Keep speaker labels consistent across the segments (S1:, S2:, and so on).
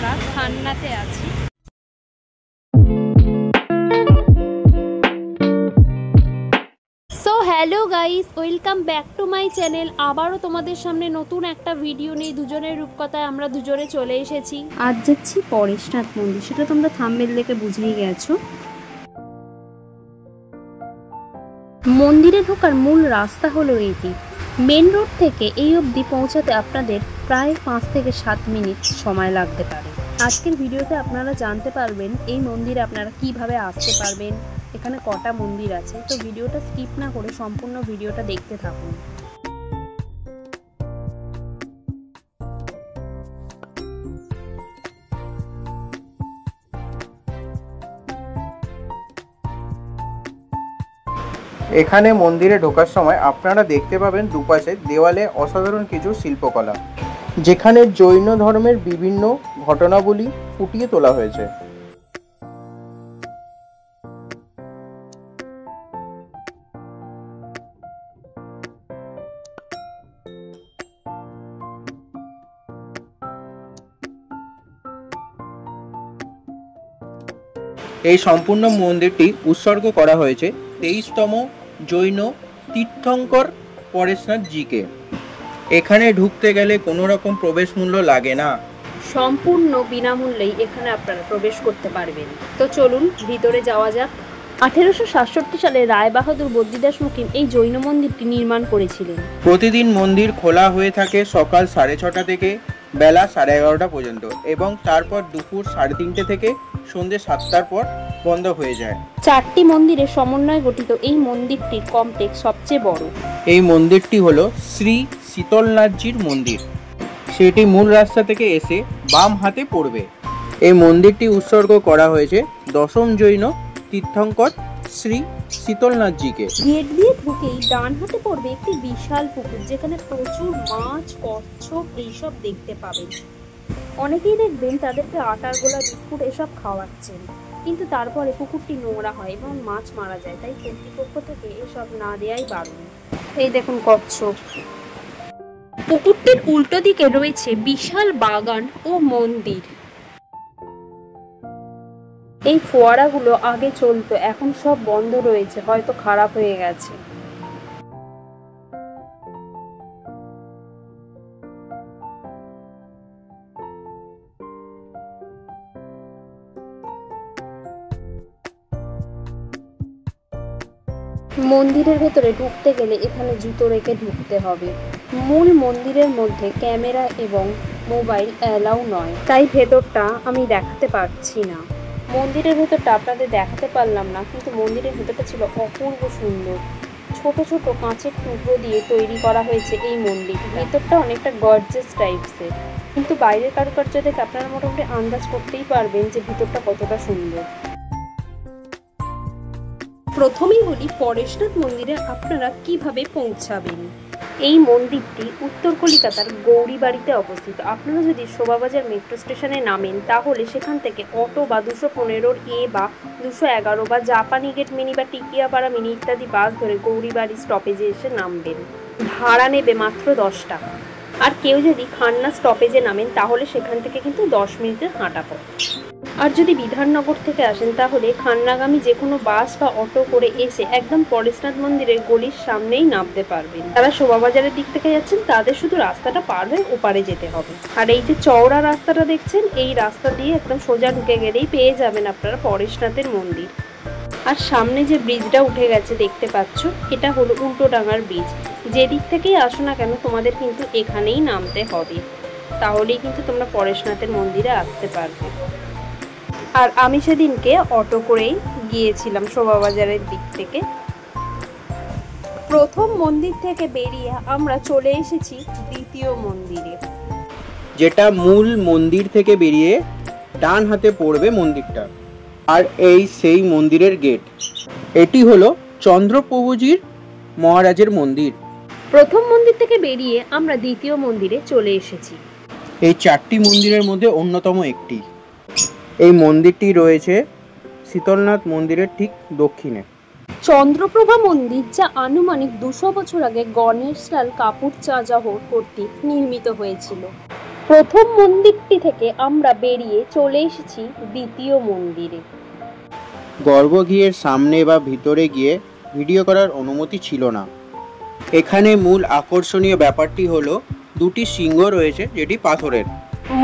S1: আমরা খান্নাতে আছি। So hello guys, welcome back to my channel. আবারও তোমাদের সামনে নতুন একটা ভিডিও নিয়ে দুজনের রূপকথায় আমরা দুজনে চলে এসেছি। আজ যাচ্ছি পরেশনাথ মন্দির, সেটা তোমরা থাম্বনেল দেখে বুঝেই গেছো। মন্দিরে ঢোকার মূল রাস্তা হলো এটি। মেন রোড থেকে এই অবধি পৌঁছাতে আপনাদের প্রায় 5 থেকে 7 মিনিট সময় লাগতে পারে। আজকের ভিডিওতে আপনারা জানতে পারবেন এই মন্দিরে আপনারা কিভাবে আসতে পারবেন, এখানে কটা মন্দির আছে। তো ভিডিওটা স্কিপ না করে সম্পূর্ণ ভিডিওটা দেখতে থাকুন।
S2: এখানে মন্দিরে ঢোকার সময় আপনারা দেখতে পাবেন দুপাশে দেওয়ালে অসাধারণ কিছু শিল্পকলা, যেখানে জৈন ধর্মের বিভিন্ন ঘটনাবলী ফুটিয়ে তোলা হয়েছে। এই সম্পূর্ণ মন্দিরটি উৎসর্গ করা হয়েছে 23তম জৈন তীর্থঙ্কর পরেশনাথ জিকে। এখানে ঢুকতে গেলে কোনো রকম প্রবেশ মূল্য লাগে না,
S1: সম্পূর্ণ বিনামূল্যেই এখানে আপনারা প্রবেশ করতে পারবেন। তো চলুন ভিতরে যাওয়া যাক। 1867 সালে রায় বাহাদুর বদ্রীদাস মুকিম এই জৈন মন্দিরটি নির্মাণ করেছিলেন।
S2: প্রতিদিন মন্দির খোলা হয়ে থাকে সকাল 6:30 থেকে বেলা 11:30 পর্যন্ত, এবং তারপর দুপুর 3:30 থেকে সন্ধ্যে 7টার পর বন্ধ হয়ে যায়।
S1: 4টি মন্দিরের সমন্বয়ে গঠিত এই মন্দিরটির কমপ্লেক্স সবচেয়ে বড়।
S2: এই মন্দিরটি হলো শ্রী শীতলনাথজির মন্দির। সেটি মূল রাস্তা থেকে এসে বাম হাতে পড়বে। এই মন্দিরটি উৎসর্গ করা হয়েছে 10ম জৈন তীর্থঙ্কর শ্রী শীতলনাথজিকে।
S1: গেট দিয়ে ঢুকেই ডান হাতে পড়বে একটি বিশাল পুকুর, যেখানে প্রচুর মাছ, কচ্ছপ এইসব দেখতে পাবেন। অনেকেই দেখবেন তাদেরকে আটার গোলা, বিস্কুট এসব খাওয়াচ্ছেন, কিন্তু তারপরে পুকুরটি নোংরা হয় এবং মাছ মারা যায়, তাই কর্তৃপক্ষ থেকে এসব না দেয়াই বারণ। এই দেখুন কচ্ছপ। পুকুরটির উল্টো দিকে রয়েছে বিশাল বাগান ও মন্দির। এই ফোয়ারাগুলো আগে চলতো, এখন সব বন্ধ রয়েছে, হয়তো খারাপ হয়ে গেছে। মন্দিরের ভেতরে ঢুকতে গেলে এখানে জুতো রেখে ঢুকতে হবে। মূল মন্দিরের মধ্যে ক্যামেরা এবং মোবাইল অ্যালাউ নয়, তাই ভেতরটা আমি দেখাতে পারছি না। মন্দিরের ভেতরটা আপনাদের দেখাতে পারলাম না, কিন্তু মন্দিরের ভেতরটা ছিল অপূর্ব সুন্দর। ছোট ছোট কাঁচের টুকরো দিয়ে তৈরি করা হয়েছে এই মন্দির। ভেতরটা অনেকটা গর্জিয়াস টাইপসের, কিন্তু বাইরের কারুকার্য দেখে আপনারা মোটামুটি আন্দাজ করতেই পারবেন যে ভিতরটা কতটা সুন্দর। প্রথমেই বলি পরেশনাথ মন্দিরে আপনারা কিভাবে পৌঁছাবেন। এই মন্দিরটি উত্তর কলকাতার গৌরীবাড়িতে অবস্থিত। আপনারা যদি শোভাবাজার মেট্রো স্টেশনে নামেন, তাহলে সেখান থেকে অটো বা 215 এ বা 211 বা জাপানি গেট মিনি বা টিকিয়াপাড়া মিনি ইত্যাদি বাস ধরে গৌরীবাড়ি স্টপেজে এসে নামবেন। ভাড়া নেবে মাত্র 10 টাকা। আর কেউ যদি খান্না স্টপেজে নামেন, তাহলে সেখান থেকে কিন্তু 10 মিনিটের হাঁটা পথ। আর যদি বিধাননগর থেকে আসেন, তাহলে খান্নাগামী যে কোনো বাস বা অটো করে এসে একদম পরেশনাথ মন্দিরের গলির সামনেই নামতে পারবেন। যারা শোভাবাজারের দিক থেকে যাচ্ছেন, তাদের শুধু রাস্তাটা পার হয়ে ওপারে যেতে হবে। আর এই যে চওড়া রাস্তাটা দেখছেন, এই রাস্তা দিয়ে একদম সোজা ঢুকে গেলেই পেয়ে যাবেন আপনারা পরেশনাথের মন্দির। আর সামনে যে ব্রিজটা উঠে গেছে দেখতে পাচ্ছ, এটা হলো উল্টোডাঙার ব্রিজ। যেদিক থেকেই আসো না কেন, তোমাদের কিন্তু এখানেই নামতে হবে, তাহলেই কিন্তু তোমরা পরেশনাথের মন্দিরে আসতে পারবে। আর আমি সেদিনকে অটো করেই গিয়েছিলাম শোভাবাজারের দিক থেকে। প্রথম মন্দির থেকে বেরিয়ে আমরা চলে এসেছি দ্বিতীয় মন্দিরে,
S2: যেটা মূল মন্দির থেকে বেরিয়ে ডান হাতে পড়বে মন্দিরটা। আর এই সেই মন্দিরের গেট। এটি হলো চন্দ্রপ্রভুজির মহারাজের মন্দির।
S1: প্রথম মন্দির থেকে বেরিয়ে আমরা দ্বিতীয় মন্দিরে চলে এসেছি।
S2: এই 4টি মন্দিরের মধ্যে অন্যতম একটি। এই মন্দিরটি রয়েছে শীতলনাথ মন্দিরের ঠিক দক্ষিণে।
S1: চন্দ্রপ্রভা মন্দির, যা আনুমানিক 200 বছর আগে গণেশলাল কাপুর চাজাহর কর্তৃক নির্মিত হয়েছিল। প্রথম মন্দিরটি থেকে আমরা বেরিয়ে চলে এসেছি দ্বিতীয় মন্দিরে।
S2: গর্ভগৃহের সামনে বা ভিতরে গিয়ে ভিডিও করার অনুমতি ছিল না। এখানে মূল আকর্ষণীয় ব্যাপারটি হলো দুটি সিংহ রয়েছে যেটি পাথরের।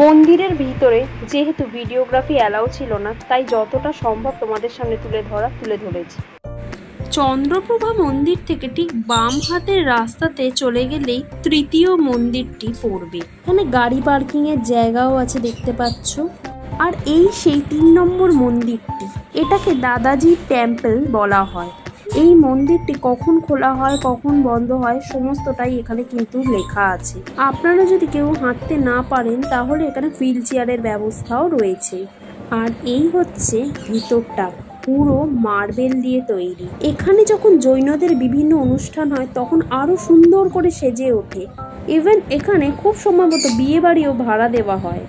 S1: মন্দিরের ভিতরে যেহেতু ভিডিওগ্রাফি অ্যালাউ ছিল না, তাই যতটা সম্ভব তোমাদের সামনে তুলে ধরেছি। চন্দ্রপ্রভা মন্দির থেকে ঠিক বাম হাতের রাস্তাতে চলে গেলেই তৃতীয় মন্দিরটি পড়বে। এখানে গাড়ি পার্কিং এর জায়গাও আছে দেখতে পাচ্ছ। আর এই সেই 3 নম্বর মন্দিরটি, এটাকে দাদাজি টেম্পল বলা হয়। এই মন্দিরটি কখন খোলা হয় কখন বন্ধ হয় সমস্তটাই এখানে কিন্তু লেখা আছে। আপনারা যদি কেউ হাঁটতে না পারেন তাহলে এখানে হুইল চেয়ারের ব্যবস্থাও রয়েছে। আর এই হচ্ছে ভিতরটা, পুরো মার্বেল দিয়ে তৈরি। এখানে যখন জৈনদের বিভিন্ন অনুষ্ঠান হয় তখন আরো সুন্দর করে সেজে ওঠে। ইভেন এখানে খুব সম্ভবত বিয়ে বাড়িও ভাড়া দেওয়া হয়।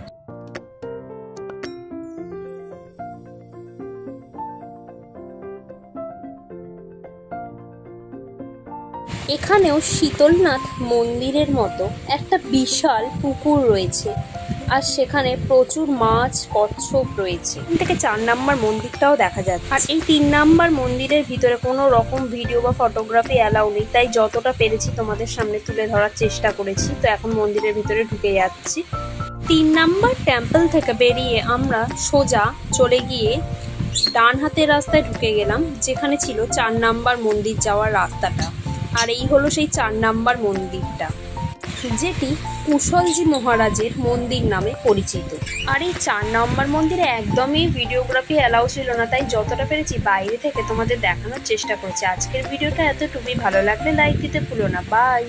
S1: এখানেও শীতলনাথ মন্দিরের মতো একটা বিশাল পুকুর রয়েছে, আর সেখানে প্রচুর মাছ কচ্ছপ রয়েছে। এখান থেকে 4 নম্বর মন্দিরটাও দেখা যাচ্ছে। আর এই 3 নম্বর মন্দিরের ভিতরে কোনো রকম ভিডিও বা ফটোগ্রাফি অ্যালাউ নেই, তাই যতটা পেরেছি তোমাদের সামনে তুলে ধরার চেষ্টা করেছি। তো এখন মন্দিরের ভিতরে ঢুকে যাচ্ছি। 3 নম্বর টেম্পল থেকে বেরিয়ে আমরা সোজা চলে গিয়ে ডান হাতের রাস্তায় ঢুকে গেলাম, যেখানে ছিল 4 নম্বর মন্দির যাওয়ার রাস্তাটা। আর এই হলো সেই 4 নম্বর মন্দিরটা, যেটি কুশলজি মহারাজের মন্দির নামে পরিচিত। আর এই 4 নম্বর মন্দিরে একদমই ভিডিওগ্রাফি অ্যালাউ ছিল না, তাই যতটা পেরেছি বাইরে থেকে তোমাদের দেখানোর চেষ্টা করেছি। আজকের ভিডিওটা এতটুকুই। ভালো লাগলে লাইক দিতে ভুলো না। বাই।